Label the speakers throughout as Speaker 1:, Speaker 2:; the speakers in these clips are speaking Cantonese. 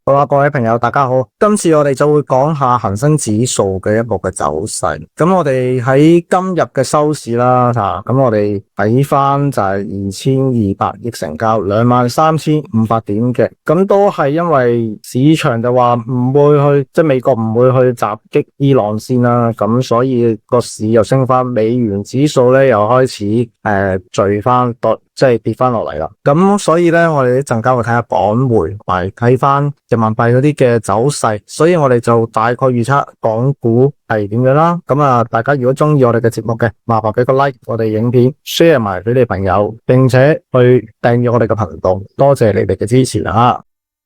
Speaker 1: 好啦，各位朋友，大家好。今次我哋就會講下恒生指數嘅一個嘅走勢。咁我哋喺今日嘅收市啦，咁我哋睇翻就係2200億成交，23500點嘅。咁都係因為市場就話唔會去，即係美國唔會去襲擊伊朗先啦。咁所以個市又升翻，美元指數咧又開始聚翻多。即係跌翻落嚟啦，咁所以咧，我哋一陣間會睇下港匯，同埋睇翻人民幣嗰啲嘅走勢，所以我哋就大概預測港股係點樣啦。咁啊，大家如果中意我哋嘅節目嘅，麻煩俾個 like 我哋影片 ，share 埋俾你朋友，並且去訂閱我哋嘅頻道，多謝你哋嘅支持啦。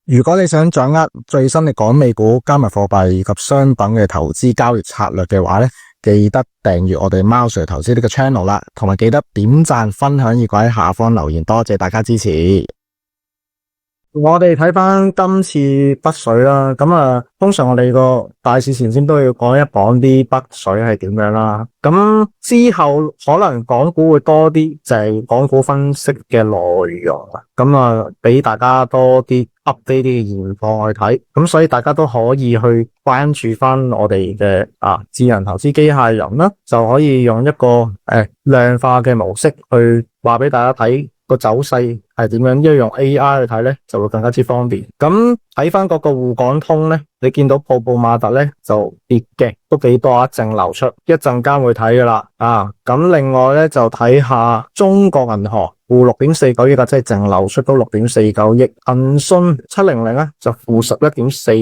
Speaker 1: 如果你想掌握最新嘅港美股、加密貨幣以及商品嘅投資交易策略嘅話咧，記得訂閱我哋貓 Sir 投資呢個 channel 啦，同埋記得點讚、分享以及喺下方留言，多謝大家支持。我哋睇翻今次北水啦，咁通常我哋個大市前先都要講一講啲北水係點樣啦。咁之後可能港股會多啲，就係港股分析嘅內容啊。咁俾大家多啲 update 啲嘅現況去睇。咁所以大家都可以去關注翻我哋嘅智能投資機械人啦，就可以用一個量化嘅模式去話俾大家睇。個走勢係點樣？因為用 AI 去睇咧，就會更加之方便。咁睇翻嗰個滬港通咧，你見到泡泡瑪特咧就跌嘅，都幾多啊，淨流出。一陣間會睇噶啦。咁另外咧就睇下中國銀行負6.49億，即係淨流出都6.49億。騰訊700咧就負11.42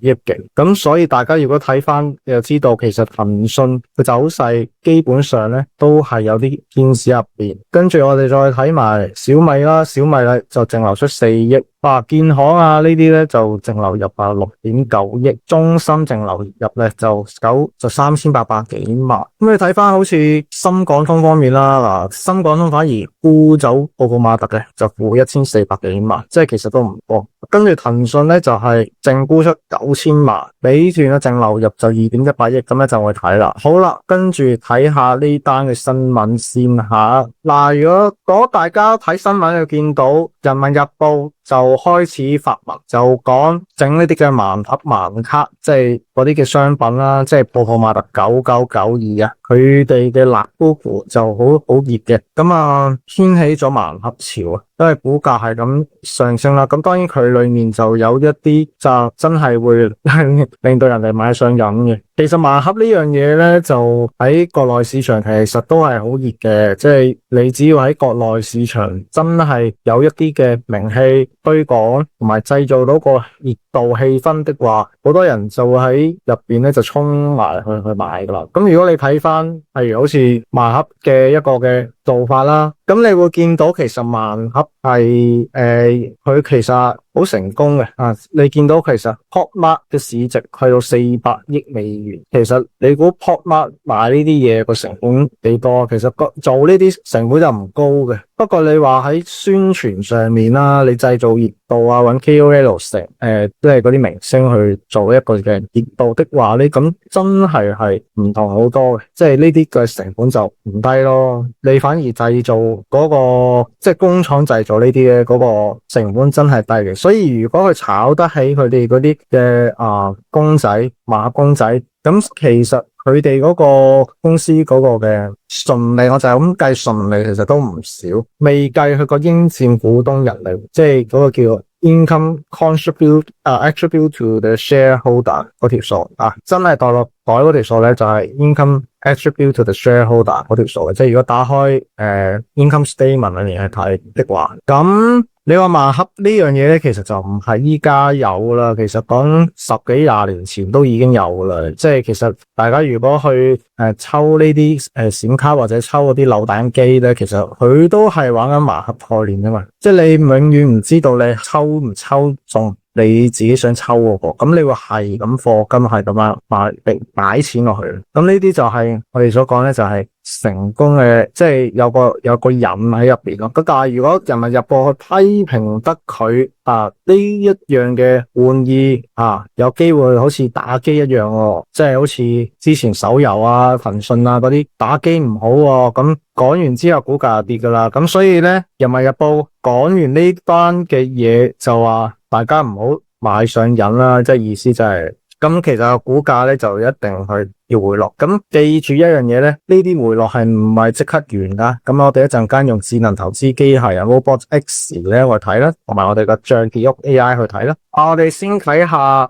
Speaker 1: 億嘅。咁所以大家如果睇翻，你就知道其實騰訊嘅走勢基本上咧都係有啲偏市入邊。跟住我哋再睇埋小米啦，小米咧就淨流出4億。建行呢啲咧就淨流入6.9億，中芯淨流入咧就3800幾萬。咁你睇翻好似深港通方面啦，深港通反而沽走泡泡瑪特嘅，就負1400幾萬，即係其實都唔多。跟住騰訊咧就係淨沽出9000萬，美團嘅淨流入就2.18億，咁咧就去睇啦。好啦，跟住睇下呢單嘅新聞先下。如果大家睇新聞就見到人民日報就開始發文，就講整呢啲嘅盲盒盲卡，即係嗰啲嘅商品啦，即係泡泡瑪特9992啊，佢哋嘅辣姑姑就好熱嘅，咁掀起咗盲盒潮啊，因為股價係咁上升啦。咁當然佢裏面就有一啲就真係會令到人哋買上癮嘅。其實盲盒呢樣嘢咧，就喺國內市場其實都係好熱嘅，即係你只要喺國內市場真係有一啲嘅名氣推廣同埋製造到個熱度氣氛的話，好多人就會喺入邊咧就衝埋去買噶啦。咁如果你睇翻，例如好似盲盒嘅一個嘅做法啦，咁你會見到其實盲盒係佢其實好成功嘅你見到其實 PopMart 嘅市值去到400億美元，其實你估 PopMart 買呢啲嘢個成本幾多？其實做呢啲成本就唔高嘅。不過你話喺宣傳上面啦，你製造熱度揾 KOL 即係嗰啲明星去做一個嘅熱度的話呢，咁真係唔同好多嘅，即係呢啲嘅成本就唔低咯。你反而製造嗰個即係工廠製造呢啲嘅嗰個成本真係低嘅，所以如果佢炒得起佢哋嗰啲嘅公仔馬公仔，咁其實佢哋嗰個公司嗰個嘅純利，我就係咁計純利，其實都唔少，未計佢個應佔股東人利，即係嗰個叫 income attribute to the shareholder 嗰條數真係代落袋嗰條數咧，就係 income attribute to the shareholder 嗰條數嘅。即係如果打開income statement 裏面去睇的話，咁你話盲盒呢樣嘢咧，其實就唔係依家有啦，其實講10幾20年前都已經有啦。即係其實大家如果去抽呢啲閃卡或者抽嗰啲扭蛋機咧，其實佢都係玩緊盲盒概念噶嘛。即係你永遠唔知道你抽唔抽中你自己想抽嗰個，咁你會係咁課金係咁樣擺錢落去。咁呢啲就係我哋所講咧，就係成功嘅，即係有個人喺入邊咯。咁但係如果人民日報去批評得佢呢一樣嘅玩意有機會好似打機一樣即係好似之前手遊騰訊嗰啲打機唔好咁講完之後股價就跌噶啦。咁所以咧，人民日報講完呢班嘅嘢就話大家唔好買上癮啦，即係意思就係咁，其實個股價咧就一定去要回落。咁記住一樣嘢咧，呢啲回落係唔係即刻完噶。咁我哋一陣間用智能投資機械人 Robot X 咧去睇啦，同埋我哋個象結屋 AI 去睇啦。我哋先睇下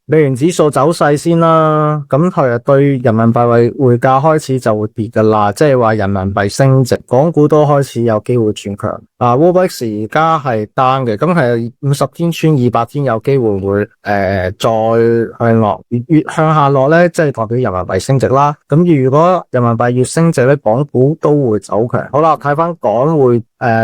Speaker 1: 美元指數走勢先啦。咁佢係對人民幣匯價開始就會跌噶啦，即係話人民幣升值，港股都開始有機會轉強。Robot X 而家係 down 嘅，咁係50天穿200天有機會會再向落，越向下落咧，即係代表人民幣升值啦。咁如果人民幣越升值咧，港股都會走強。好啦，睇翻港匯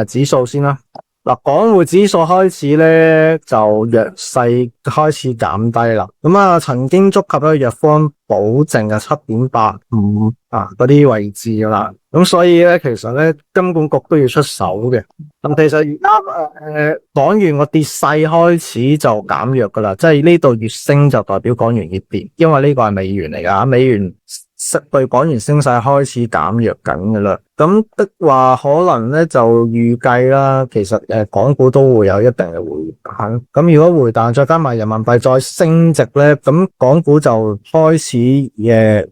Speaker 1: 指數先啦。嗱，港匯指數開始咧就弱勢開始減低啦。咁曾經觸及咗弱方保證嘅7.85嗰啲位置噶啦。咁所以咧，其實咧金管局都要出手嘅。咁其實而家港元個跌勢開始就減弱噶啦，即係呢度越升就代表港元越跌，因為呢個係美元嚟噶，美元對港元升勢開始減弱緊噶啦。咁的話可能咧就預計啦，其實港股都會有一定嘅回彈。咁如果回彈再加埋人民幣再升值咧，咁港股就開始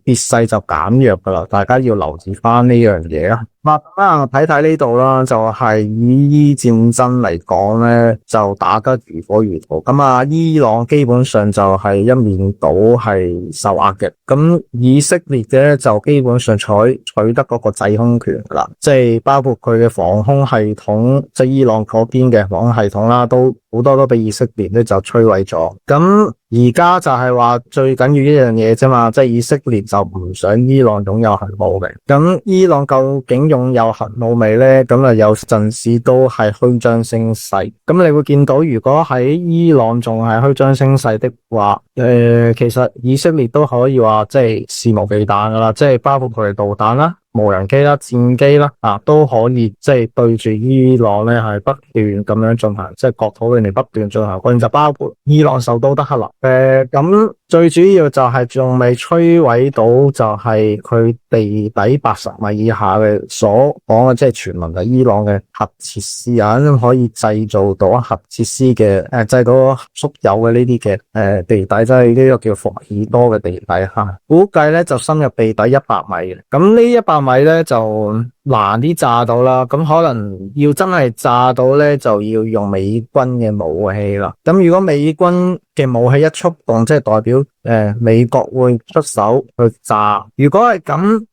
Speaker 1: 跌勢就減弱噶啦。大家要留意翻呢樣嘢啊。睇睇呢度啦，就係以戰爭嚟講咧，就打得如火如荼。咁伊朗基本上就係一面倒係受壓嘅。咁以色列嘅就基本上取得嗰個制空權啦，即係包括佢嘅防空系統，即係伊朗嗰邊嘅防空系統啦，都好多都俾以色列咧就摧毀咗。咁而家就係話最緊要一樣嘢啫嘛，即係以色列就唔想伊朗擁有核武嘅。咁伊朗究竟擁有核武未咧？咁有陣時都係虛張聲勢。咁你會見到，如果喺伊朗仲係虛張聲勢的話，其實以色列都可以話即係肆無忌憚噶啦，即係包括佢哋導彈啦、無人機啦、戰機啦，都可以即係對住伊朗咧係不斷咁樣進行，即係國土裏面不斷進行軍事，就包括伊朗首都德黑蘭。咁最主要就係仲未摧毀到，就係佢地底80米以下嘅所講嘅，即係傳聞係伊朗嘅核設施啊，可以製造到核設施嘅製到足有嘅呢啲嘅地底，即係呢個叫霍爾多嘅地底下，估計咧就深入地底100米嘅。咁呢100米咧就難啲炸到啦，咁可能要真係炸到咧，就要用美軍嘅武器啦。咁如果美軍嘅武器一觸動，即係代表美國會出手去炸。如果係咁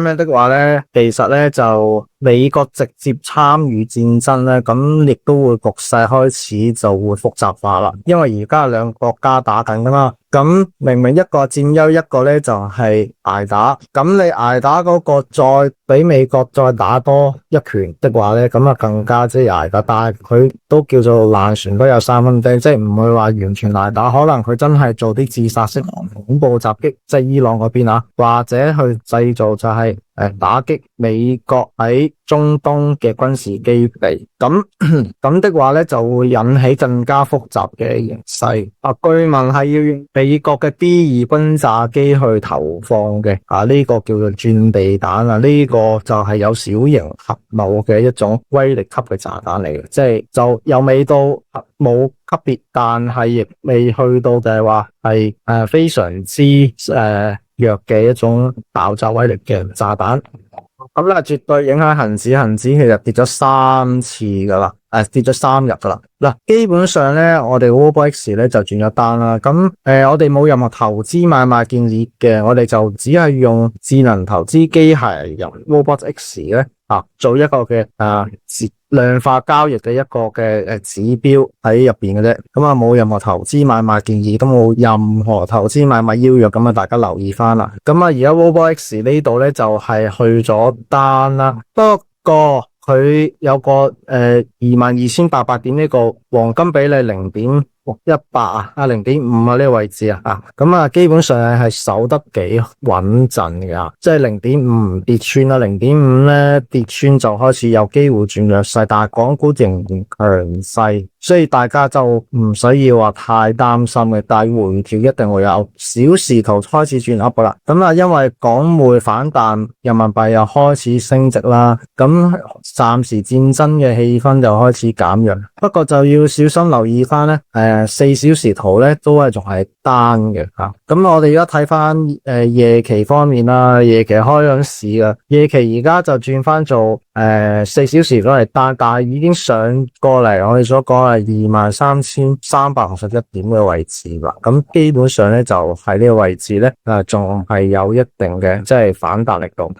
Speaker 1: 樣的話咧，其實咧就美國直接參與戰爭咧，咁亦都會局勢開始就會複雜化啦。因為而家兩個國家打緊噶嘛，咁明明一個佔優，一個咧就係捱打。咁你捱打嗰個再俾美國再打多一拳的話咧，咁更加即係捱打。但係佢都叫做爛船都有三分釘，即係唔會話完全捱打。可能佢真係做啲自殺式恐怖襲擊，即係伊朗嗰邊或者去製造就係打擊美國喺中東嘅軍事基地，咁的話咧就會引起更加複雜嘅形勢。據聞係要用美國嘅 B2 轟炸機去投放嘅，呢個叫做鑽地彈呢個就係有小型核武嘅一種威力級嘅炸彈嚟嘅，即係就又未到核武級別，但係亦未去到就係話係非常之弱嘅一種爆炸威力嘅炸彈。咁咧絕對影響恒指其實跌咗3次噶啦，跌咗3日噶啦。嗱，基本上咧我哋 Robot X 咧就轉咗單啦。咁我哋冇任何投資買賣建議嘅，我哋就只係用智能投資機械人 Robot X 咧做一個嘅量化交易嘅一個嘅指標喺入邊嘅啫。咁冇任何投資買賣建議，都冇任何投資買賣邀約，咁大家留意翻啦。咁而家 Robot X 呢度咧就係去咗單啦，不過佢有個22,800點呢個黃金比例618啊0.5呢個位置啊，咁啊基本上係守得幾穩陣嘅，即係0.5唔跌穿啦，0.5咧跌穿就開始有機會轉弱勢，但係港股仍然強勢，所以大家就唔使要話太擔心嘅，但係回調一定會有，小時圖開始轉 up 啦，咁啊因為港匯反彈，人民幣又開始升值啦，咁暫時戰爭嘅氣氛就開始減弱，不過就要小心留意翻咧，4小時圖咧都係仲係單嘅吓，咁我哋而家睇翻夜期方面啦，夜期開緊市啦，夜期而家就轉翻做4小時都係單，但係已經上過嚟我哋所講係23,361點嘅位置啦，咁基本上咧就喺呢個位置咧仲係有一定嘅即係反彈力度。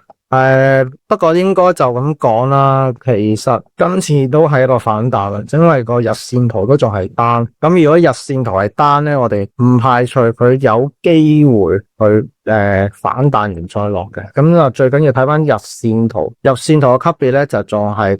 Speaker 1: 不過應該就咁講啦，其實今次都係一個反彈啦，因為個日線圖都仲係單，咁如果日線圖係單咧，我哋唔排除佢有機會去反彈完再落嘅，咁啊最緊要睇翻日線圖，日線圖嘅級別咧就仲係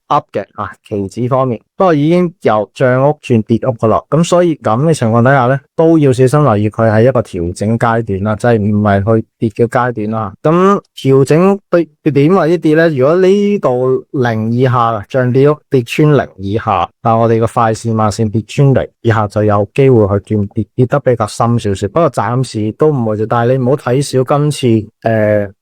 Speaker 1: up 嘅期指方面，不過已經由漲屋轉跌屋噶啦，咁所以咁嘅情況底下咧，都要小心留意佢係一個調整階段啦，即係唔係去跌嘅階段啦。咁調整對點為之跌咧？如果呢度零以下，漲跌屋跌穿零以下，但我哋個快線慢線跌穿零以下，就有機會去轉跌得比較深少少。不過暫時都唔會，但係你唔好睇小今次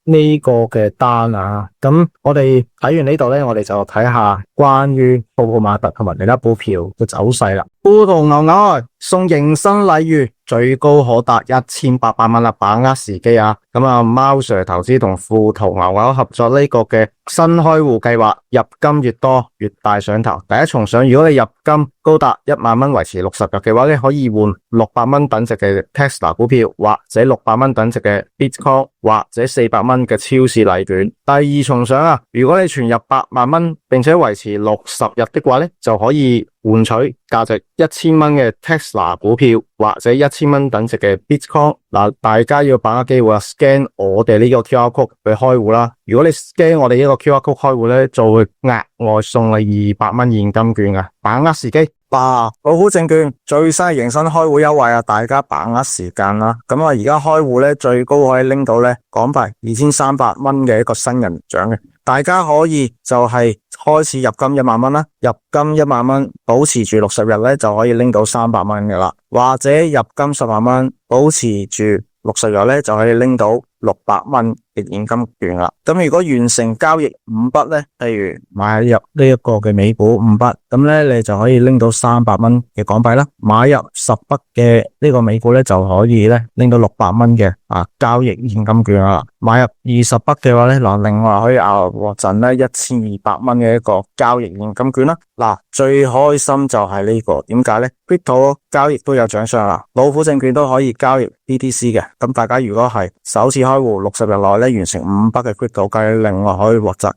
Speaker 1: 呢個嘅單啊。咁我哋睇完呢度咧，我哋就睇下關於泡泡瑪特同埋其他股票嘅走勢啦。富途牛牛送迎新禮遇，最高可達1800蚊啦，把握時機啊！咁啊，貓 Sir 投資同富途牛牛合作呢個嘅新開戶計劃，入金越多越大上頭。第一重上，如果你入金高達1萬蚊維持60日嘅話，你可以換600蚊等值嘅 Tesla 股票，或者600蚊等值嘅 Bitcoin， 或者400蚊嘅超市禮券。第二重上啊，如果你存入8萬蚊，並且維持60日的話咧，就可以換取價值1000蚊嘅 Tesla 股票，或者1000蚊等值嘅 Bitcoin。嗱，大家要把握機會啊 ，scan 我哋呢個 QR code 去開戶啦。如果你 scan 我哋呢個 QR code 開戶咧，就會額外送你200蚊現金券啊，把握時機。老虎證券最新迎新開戶優惠啊，大家把握時間啦。咁啊，而家開戶咧最高可以拎到咧港幣2300蚊嘅一個新人獎嘅，大家可以就係開始入金1萬蚊啦，入金1萬蚊，保持住60日咧就可以拎到300蚊嘅啦，或者入金10萬蚊，保持住60日咧就可以拎到600蚊嘅現金券啦。咁如果完成交易5筆咧，例如買入呢一個嘅美股5筆，咁咧你就可以拎到300蚊嘅港幣啦。買入10筆嘅呢個美股咧就可以咧拎到600蚊嘅交易現金券啦。買入20筆嘅話咧，另外可以獲贈咧1200蚊嘅一個交易現金券啦。最開心就係呢個，點解咧？Crypto 交易都有獎賞啦，老虎證券都可以交易 BTC 嘅。咁大家如果係首次開戶60日內咧完成5筆嘅 Crypto 交易，另外可以獲贈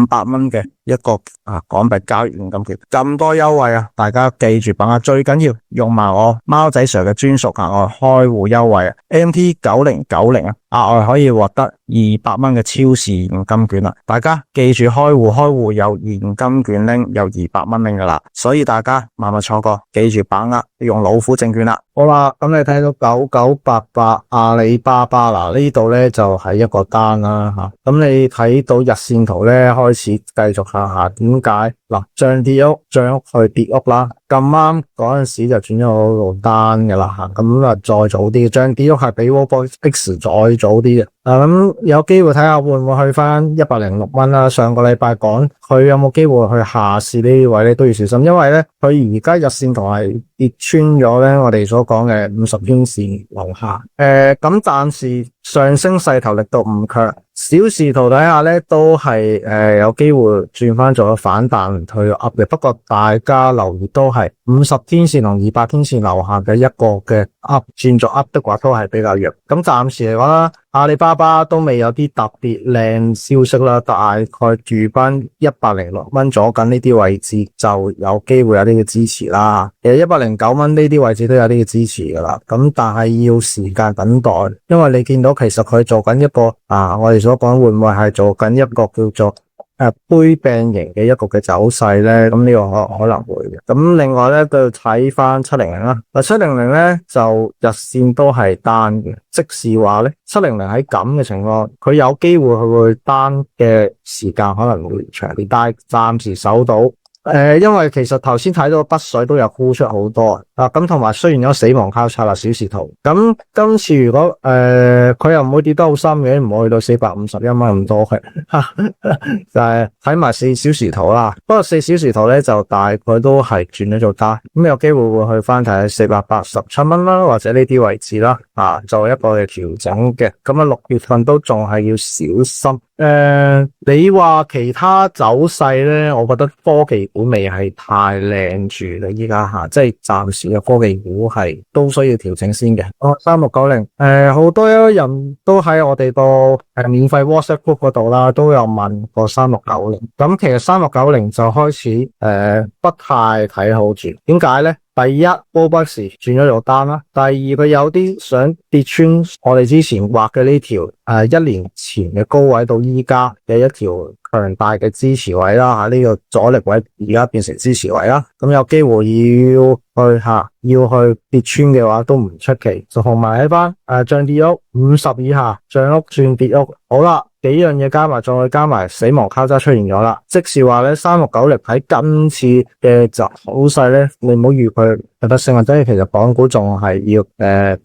Speaker 1: 500蚊嘅一個港幣交易現金券。咁多優惠啊，大家記住把握，最緊要用埋我貓仔 Sir 嘅專屬額外開戶優惠啊 ，MT9090額外可以獲得200蚊嘅超市現金券啦。大家記住開戶有現金券拎，有200蚊拎噶啦，所以大家萬勿錯過，記住把握用老虎證券啦。好啦，咁你睇到9988阿里巴巴呢度咧就係一個單啦吓，咁你睇到日線圖咧開始繼續向下，點解？漲跌屋去跌屋啦，咁啱嗰陣時就轉咗個單噶啦吓，咁再早啲，漲跌屋係比 Wallbox X 再早啲嘅。咁有機會睇下會唔會去翻106蚊啦。上個禮拜講佢有冇機會去下試呢啲位咧都要小心，因為咧佢而家日線圖係跌穿咗咧我哋所講嘅50天線樓下。咁暫時上升勢頭力度唔強，小時圖底下咧都係有機會轉翻做反彈去 up 嘅，不過大家留意都係50天線同200天線樓下嘅一個嘅 up， 轉做 up 的話都係比較弱。咁暫時嚟講啦，阿里巴巴都未有啲特別靚消息啦，大概住翻106蚊左近呢啲位置就有機會有啲嘅支持啦。其實109蚊呢啲位置都有啲嘅支持噶啦，咁但係要時間等待，因為你見到其實佢做緊一個我哋所講會唔會係做緊一個叫做杯柄型嘅一個嘅走勢咧，咁呢個可能會嘅。咁另外咧就睇翻700啦，嗱700咧就日線都係單嘅，即是話咧700喺咁嘅情況，佢有機會佢會單嘅時間可能會長啲，但係暫時守到。因為其實頭先睇到北水都有沽出好多啊，咁同埋雖然有死亡交叉啦，小時圖，咁今次如果佢又唔會跌得好深嘅，唔會去到451蚊咁多嘅，就係睇埋4小時圖啦。不過4小時圖咧就大概都係轉咗做單，咁有機會會去翻睇487蚊啦，或者呢啲位置啦，做一個嘅調整嘅。咁啊6月份都仲係要小心。你話其他走勢咧，我覺得科技股未係太靚住啦，依家即係暫時嘅科技股係都需要調整先嘅。3690，好多人都喺我哋個免費 WhatsApp group 嗰度啦，都有問過3690。咁其實3690就開始不太睇好住，點解咧？第一，波不時轉咗做單啦。第二，佢有啲想跌穿我哋之前畫嘅呢條1年前嘅高位到依家嘅一條強大嘅支持位啦，呢個阻力位而家變成支持位啦。咁有機會要去跌穿嘅話都唔出奇。就同埋喺翻漲跌屋50以下，漲屋轉跌屋。好啦，幾樣嘢加埋，再加埋死亡交叉出現咗啦，即是話咧3690喺今次嘅走勢咧，你唔好預佢有得升，或者其實港股仲係要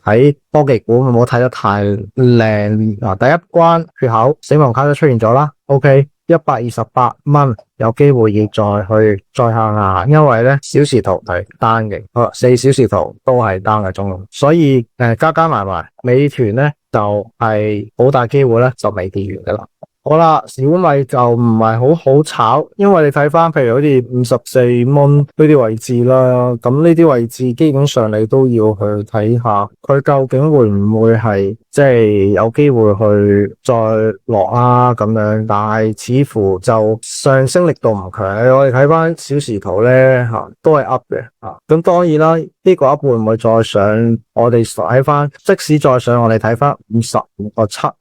Speaker 1: 睇科技股，唔好睇得太靚。第一關缺口死亡交叉出現咗啦 ，OK。128蚊有機會要再向下，因為咧小時圖係單嘅，4小時圖都係單嘅中，所以加埋美團咧就係好大機會咧就未跌完噶啦。好啦，小米就唔係好炒，因為你睇翻譬如好似54蚊呢啲位置啦，咁呢啲位置基本上你都要去睇下，佢究竟會唔會係即係有機會去再落啊咁樣，但係似乎就上升力度唔強。我哋睇翻小時圖咧都係 up 嘅咁當然啦，呢個 up 會唔會再上？我哋睇翻，即使再上，我哋睇翻55.7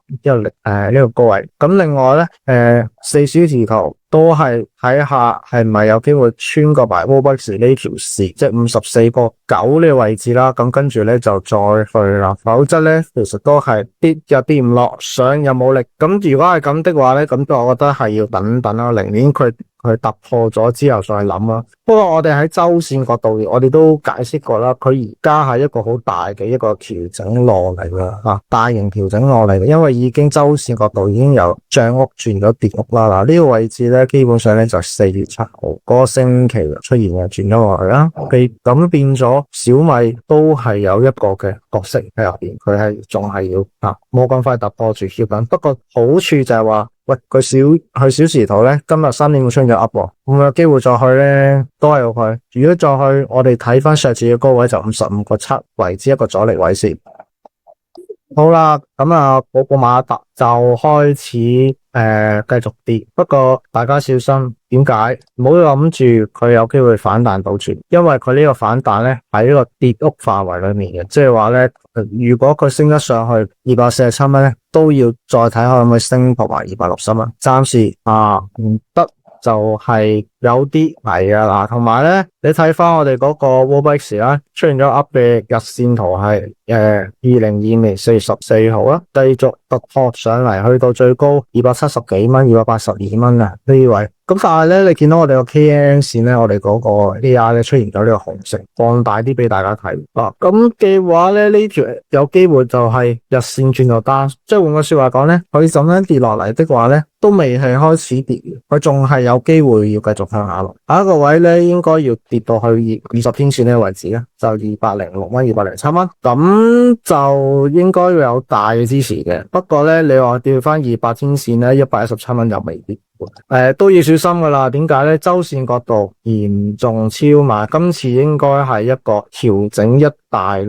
Speaker 1: 呢個高位。咁另外咧4小時圖都係睇下係咪有機會穿過埋 Robux 呢條線，即係54.9呢個位置啦。咁跟住咧就再去啦，否則咧其實都係跌又跌唔落，上又冇力。咁如果係咁的話咧，咁我覺得係要等等啦，寧願佢突破咗之後再諗啦。不過我哋喺周線角度，我哋都解釋過啦，佢而家係一個好大嘅一個調整浪嚟㗎，大型調整浪嚟嘅，因為已經周線角度已經由漲屋轉咗跌屋啦。呢個位置咧，基本上咧就4月7號嗰個星期出現嘅轉咗落去啦。咁變咗小米都係有一個嘅角色喺入邊，佢係仲係要冇咁快突破住貼緊。不過好處就係話，喂，佢小時圖咧，今日3點出咗 up， 咁有機會再去咧，都係要去。如果再去，我哋睇翻上次嘅高位就55.7為之一個阻力位先。好啦，咁嗰個馬達就開始繼續跌，不過大家小心，點解？唔好諗住佢有機會反彈到住，因為佢呢個反彈咧喺呢個跌屋範圍裏面嘅，即係話咧，如果佢升得上去247蚊咧，都要再睇下可唔可以升破埋260蚊。暫時唔得。就係有啲危啊，同埋咧，你睇翻我哋嗰個 Robux 啦，出現咗 up 嘅日線圖係2022年4月14號啦，繼續突破上嚟，去到最高270幾蚊、282蚊啊呢位。咁但係咧，你見到我哋個 KN 線咧，我哋嗰個 AR 咧出現咗呢個紅色，放大啲俾大家睇。咁嘅話咧，呢條有機會就係日線轉到單，即係換個說話講咧，佢咁樣跌落嚟的話咧，都未係開始跌，佢仲係有機會要繼續向下落。下一個位咧，應該要跌到去20天線呢個位置咧，就206蚊、207蚊，咁就應該會有大嘅支持嘅。不過咧，你話跌翻200天線咧，117蚊又未必。都要小心噶啦，點解咧？周線角度嚴重超買，今次應該係一個調整一大段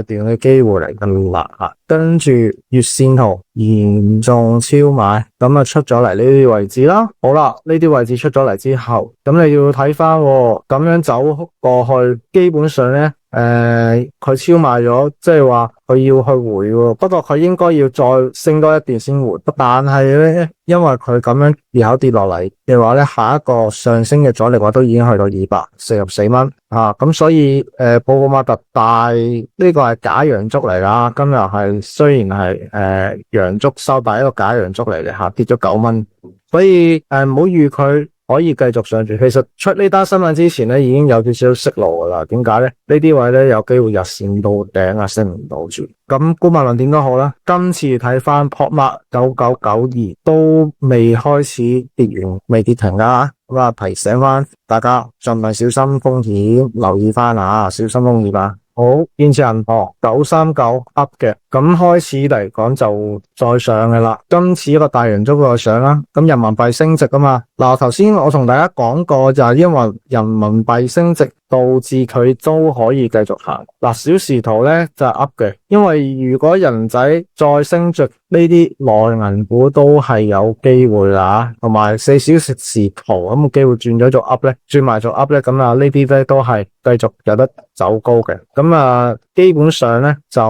Speaker 1: 嘅機會嚟㗎啦。跟住月線圖嚴重超買，咁出咗嚟呢啲位置啦。好啦，呢啲位置出咗嚟之後，咁你要睇翻咁樣走過去，基本上咧佢超賣咗，即係話佢要去回喎，不過佢應該要再升多一段先回，但係咧，因為佢咁樣裂口跌落嚟嘅話咧，下一個上升嘅阻力話都已經去到244蚊啊，咁所以布魯馬特大呢個係假陽燭嚟㗎，今日係雖然係陽燭收，但係一個假陽燭嚟嘅吓，跌咗9蚊，所以唔好預佢可以繼續上住。其實出呢單新聞之前咧，已經有少少息路噶啦。點解咧？呢啲位咧有機會日線到頂啊，升唔到住。咁姑勿論點都好啦，今次睇翻 PopMart 9992都未開始跌完，未跌停噶。咁啊，提醒翻大家盡量小心風險，留意翻啊，小心風險啊。好，建設銀行939 up 嘅，咁開始嚟講就再上嘅啦。今次一個大陽燭再上啦，咁人民幣升值啊嘛。嗱，頭先我同大家講過就係因為人民幣升值導致佢都可以繼續行。嗱，小時圖咧就係 up 嘅，因為如果人仔再升值，呢啲內銀股都係有機會啦，同埋4小時圖咁機會轉咗做 up 咧，轉埋做 up 咧，咁啊呢啲咧都係繼續有得走高嘅。咁啊基本上咧就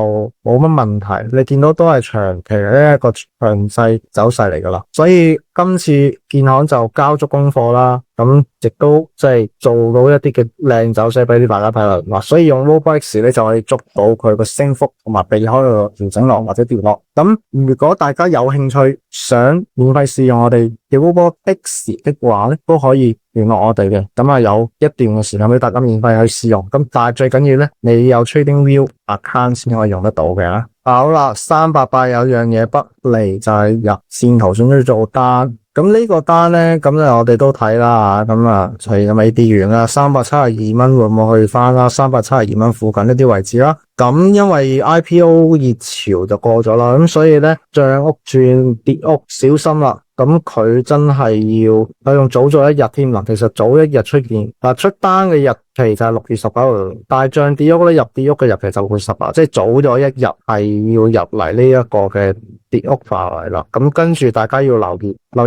Speaker 1: 冇乜問題，你見到都係長期嘅一個強勢走勢嚟噶啦。所以今次建行就交足功課啦，咁亦都即係做到一啲嘅靚走勢俾啲大家睇啦。嗱，所以用 RoboX 咧就可以捉到佢個升幅，同埋避開個調整浪或者跌落。咁如果大家有興趣想免費試用我哋嘅 RoboX 的話咧，都可以聯絡我哋嘅。咁啊有一段嘅時間俾大家免費去試用。咁但係最緊要咧，你有 TradingView account 先可以用得到嘅。好啦，388有樣嘢不利就係日線圖想要做單。咁呢個單咧，咁我哋都睇啦吓，咁啊隨咁未跌完啦，372蚊會唔會去翻啦？372蚊附近一啲位置啦。咁因為 IPO 熱潮就過咗啦，咁所以咧漲屋轉跌屋小心啦。咁佢真係要佢用早咗一日添啦，其實早一日出現出單嘅日期就係6月19號，但係漲跌屋咧入跌屋嘅日期就會18，即係早咗一日係要入嚟呢一個嘅跌屋範圍啦。咁跟住大家要留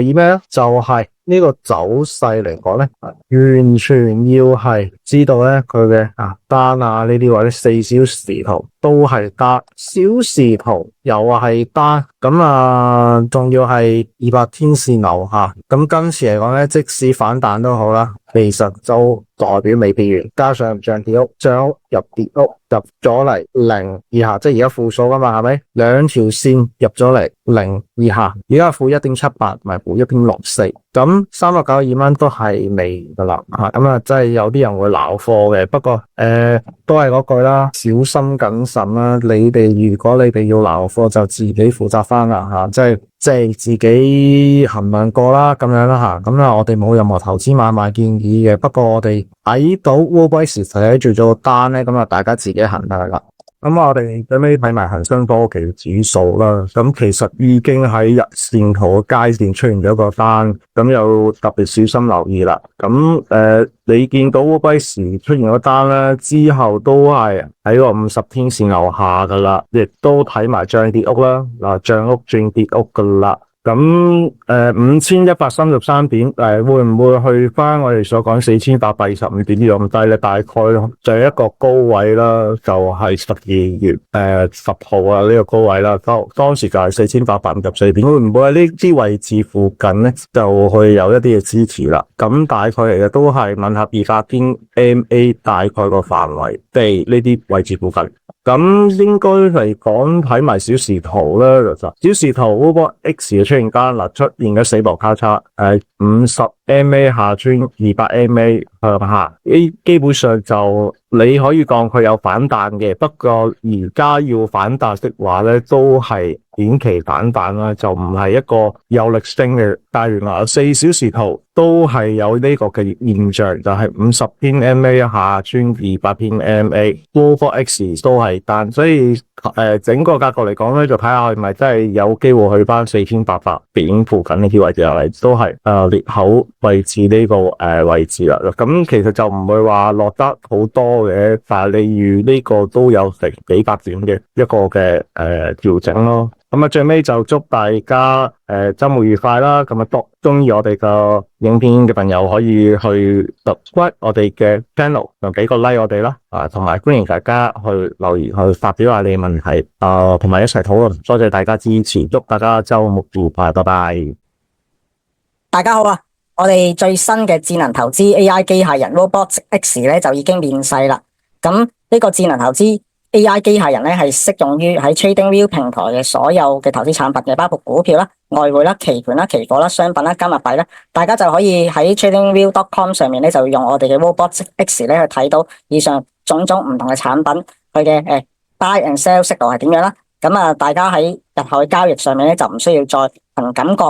Speaker 1: 意咩咧？就係呢個走勢嚟講咧，完全要係知道咧佢嘅單啊呢啲或者4小時圖都係單，小時圖又係單，咁仲要係200天線樓下。咁今次嚟講咧，即使反彈都好啦，其實就代表未跌完，加上漲跌屋，漲屋入跌屋入咗嚟0以下，即係而家負數噶嘛，係咪？兩條線入咗嚟0以下，而家負 1.78 同埋負 1.64， 咁392蚊都係未噶啦，咁真係有啲人會撈貨嘅，不過都係嗰句啦，小心謹慎啦。如果你哋要撈貨就自己負責翻啦，即係自己衡量過啦，咁樣啦吓。咁我哋冇任何投資買賣建議嘅，不過我哋睇到 RoboX 睇住咗個單咧，咁大家自己衡量啦。咁我哋最尾睇埋恒生科技指數啦，咁其實已經喺日線圖嘅階段出現咗個單，咁有特別小心留意啦。咁你見到 RoboX 出現咗單咧之後，都係喺個50天線樓下噶啦，亦都睇埋漲跌屋啦，漲屋轉跌屋噶啦。咁5133點會唔會去翻我哋所講4825點呢咁低咧？大概就係一個高位啦，就係12月10號啊呢個高位啦，當時就係4854點，會唔會喺呢啲位置附近咧就去有一啲嘅支持啦？咁大概嚟嘅都係吻合200天 MA 大概個範圍地呢啲位置附近。咁應該嚟講睇埋小時圖啦，小時圖 RoboX 嘅出現間出現嘅死亡交叉50 MA 下穿200 MA 向下，基本上就你可以講佢有反彈嘅，不過而家要反彈的話咧，都係短期反彈啦，就唔係一個有力升嘅。但係原來4小時圖都係有呢個嘅現象，就係50天 MA 下穿200天 MA，RoboX 都係單，所以整個格局嚟講咧，就睇下係咪真係有機會去翻4800點附近呢啲位置嚟，都係裂口位置呢個位置啦。咁其實就唔會話落得好多嘅，但係例如呢個都有成幾百點嘅一個嘅調整咯。咁啊，最尾就祝大家週末愉快啦！咁啊，多中意我哋個影片嘅朋友可以去 subscribe 我哋嘅 channel，就俾個 like 我哋啦。同埋歡迎大家去留言去發表下你嘅問題，同埋一齊討論。多謝大家支持，祝大家週末愉快，拜拜。
Speaker 2: 大家好啊！我哋最新嘅智能投資 AI 機械人 Robot X 咧就已經面世啦。咁呢個智能投資 AI 機械人咧係適用於喺 TradingView 平台嘅所有嘅投資產品嘅，包括股票啦、外匯啦、期權啦、期貨啦、商品啦、加密幣啦，大家就可以喺 TradingView.com 上面咧就用我哋嘅 Robot X 咧去睇到以上種種唔同嘅產品佢嘅buy and sell 息率係點樣啦。咁啊，大家喺日後嘅交易上面咧就唔需要再憑感覺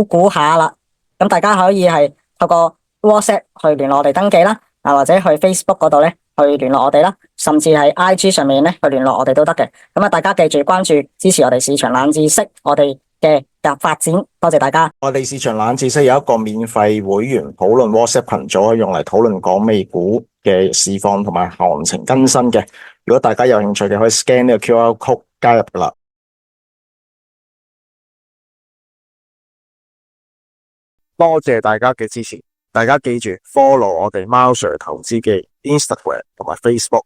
Speaker 2: 估下啦。咁大家可以係透過 WhatsApp 去聯絡我哋登記啦，或者去 Facebook 嗰度咧去聯絡我哋啦，甚至係 IG 上面咧去聯絡我哋都得嘅。咁啊，大家記住關注支持我哋市場冷知識，我哋嘅發展。多謝大家。
Speaker 1: 我哋市場冷知識有一個免費會員討論 WhatsApp 群組，可以用嚟討論港美股嘅市況同埋行情更新嘅。如果大家有興趣嘅，可以 scan 呢個 QR code 加入噶啦。多謝大家嘅支持，大家記住 follow 我哋貓 Sir 投資嘅 Instagram 同埋 Facebook。